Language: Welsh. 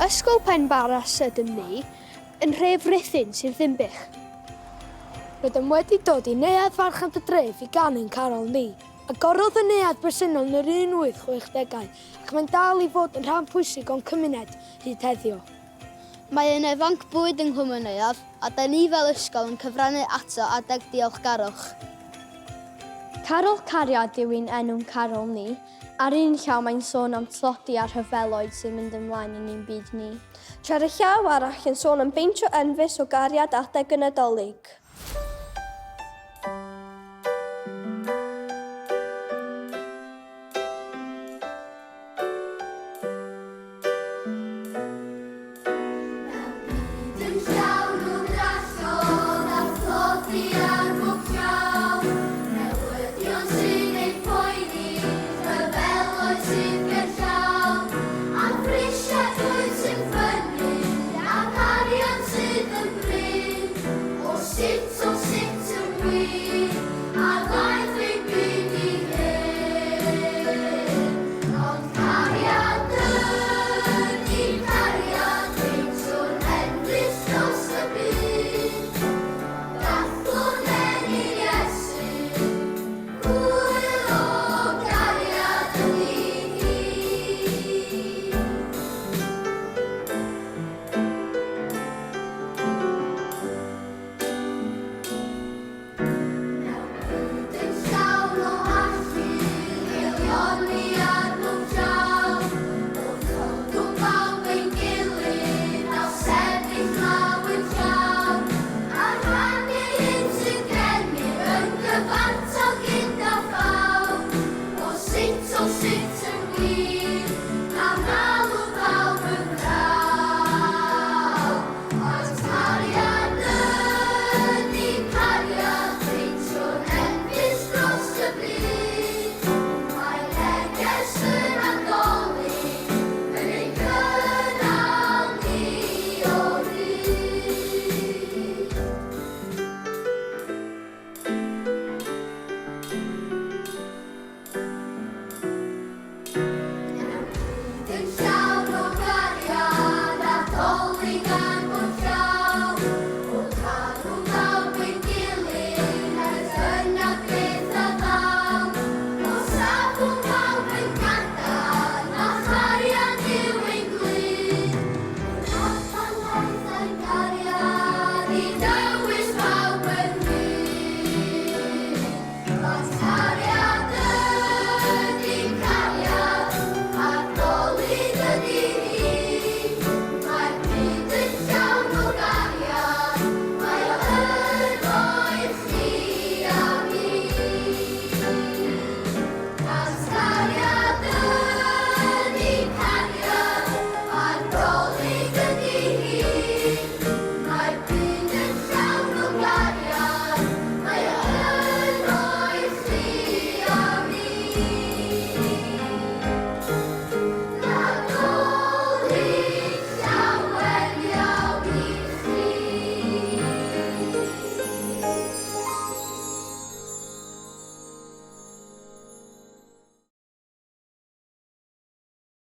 Ysgol Pen Barras ydym ni, yn rhef Rhuthun sy'n Ddimbych. Rydym wedi dod i neuadd farchant y dref i ganu'n carol ni. Agorodd y neuadd bresennol yn yr 1860au ac mae'n dal i fod yn rhan pwysig o'n cymuned hyd heddiw. Mae yna ifanc bwyd yng Nghwm y Neuadd a da ni fel ysgol yn cyfrannu ato adeg diolchgarwch. Carol Cariad yw un enw'n carol ni. Ar un llaw mae'n sôn am tlodi a rhyfeloedd sy'n mynd ymlaen yn ein byd ni. Tra ar y llaw arall yn sôn am beintio enfys o gariad adeg y Nadolig.